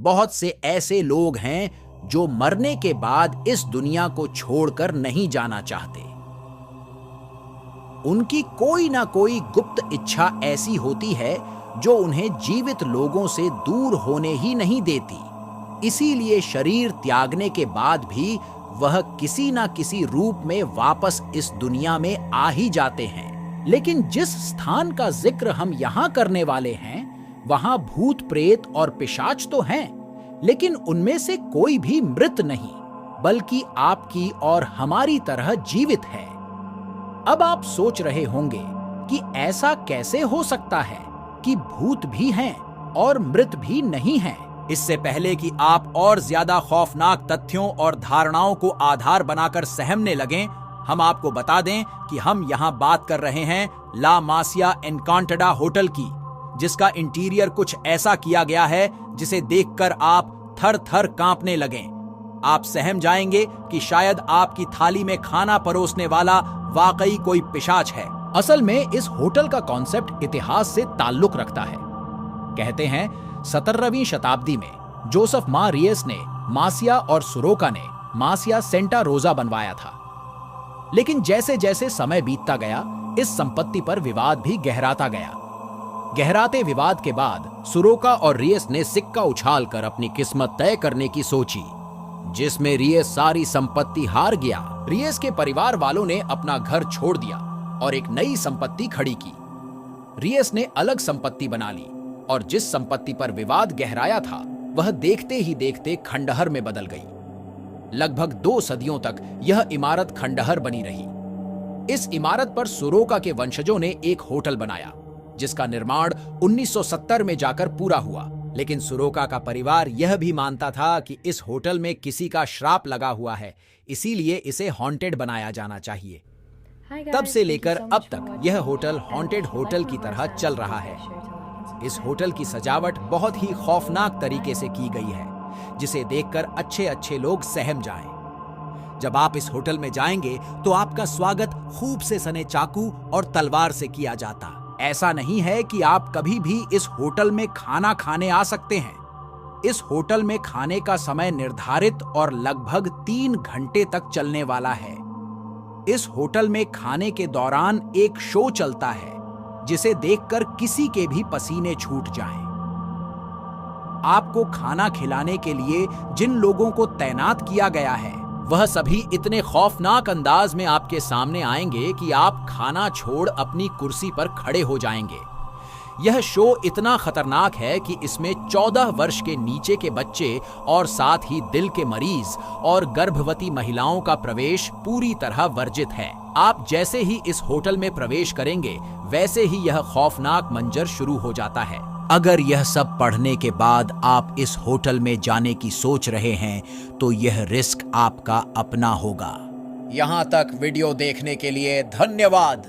बहुत से ऐसे लोग हैं जो मरने के बाद इस दुनिया को छोड़कर नहीं जाना चाहते। उनकी कोई ना कोई गुप्त इच्छा ऐसी होती है जो उन्हें जीवित लोगों से दूर होने ही नहीं देती। इसीलिए शरीर त्यागने के बाद भी वह किसी ना किसी रूप में वापस इस दुनिया में आ ही जाते हैं। लेकिन जिस स्थान का जिक्र हम यहाँ करने वाले हैं, वहाँ भूत प्रेत और पिशाच तो हैं, लेकिन उनमें से कोई भी मृत नहीं, बल्कि आपकी और हमारी तरह जीवित है। अब आप सोच रहे होंगे कि ऐसा कैसे हो सकता है कि भूत भी हैं और मृत भी नहीं हैं। इससे पहले कि आप और ज्यादा खौफनाक तथ्यों और धारणाओं को आधार बनाकर सहमने लगें, हम आपको बता दें कि हम यहाँ बात कर रहे हैं ला मासिया एनकांटडा होटल की, जिसका इंटीरियर कुछ ऐसा किया गया है जिसे देखकर आप थर थर कांपने लगें। आप सहम जाएंगे कि शायद आपकी थाली में खाना परोसने वाला वाकई कोई पिशाच है। असल में इस होटल का कॉन्सेप्ट इतिहास से ताल्लुक रखता है। कहते हैं 17वीं शताब्दी में जोसेफ माँ रियस ने मासिया और सुरोका ने मासिया सेंटा रोजा बनवाया था। लेकिन जैसे जैसे समय बीतता गया, इस संपत्ति पर विवाद भी गहराता गया। गहराते विवाद के बाद सुरोका और रियस ने सिक्का उछालकर अपनी किस्मत तय करने की सोची, जिसमें रियस सारी संपत्ति हार गया। रियस के परिवार वालों ने अपना घर छोड़ दिया और एक नई संपत्ति खड़ी की। रियस ने अलग संपत्ति बना ली और जिस संपत्ति पर विवाद गहराया था, वह देखते ही देखते खंडहर में बदल गई। लगभग 2 सदियों तक यह इमारत खंडहर बनी रही। इस इमारत पर सुरोका के वंशजों ने एक होटल बनाया, जिसका निर्माण 1970 में जाकर पूरा हुआ। लेकिन सुरोका का परिवार यह भी मानता था कि इस होटल में किसी का श्राप लगा हुआ है, इसीलिए इसे हॉन्टेड बनाया जाना चाहिए। तब से लेकर अब तक यह होटल हॉन्टेड होटल की तरह चल रहा है। इस होटल की सजावट बहुत ही खौफनाक तरीके से की गई है, जिसे देखकर अच्छे अच्छे लोग सहम जाएं। जब आप इस होटल में जाएंगे तो आपका स्वागत खूब से सने चाकू और तलवार से किया जाता। ऐसा नहीं है कि आप कभी भी इस होटल में खाना खाने आ सकते हैं। इस होटल में खाने का समय निर्धारित और लगभग 3 घंटे तक चलने वाला है। इस होटल में खाने के दौरान एक शो चलता है, जिसे देखकर किसी के भी पसीने छूट जाएं। आपको खाना खिलाने के लिए जिन लोगों को तैनात किया गया है, वह सभी इतने खौफनाक अंदाज में आपके सामने आएंगे कि आप खाना छोड़ अपनी कुर्सी पर खड़े हो जाएंगे। यह शो इतना खतरनाक है कि इसमें 14 वर्ष के नीचे के बच्चे और साथ ही दिल के मरीज और गर्भवती महिलाओं का प्रवेश पूरी तरह वर्जित है। आप जैसे ही इस होटल में प्रवेश करेंगे, वैसे ही यह खौफनाक मंजर शुरू हो जाता है। अगर यह सब पढ़ने के बाद आप इस होटल में जाने की सोच रहे हैं, तो यह रिस्क आपका अपना होगा। यहाँ तक वीडियो देखने के लिए धन्यवाद।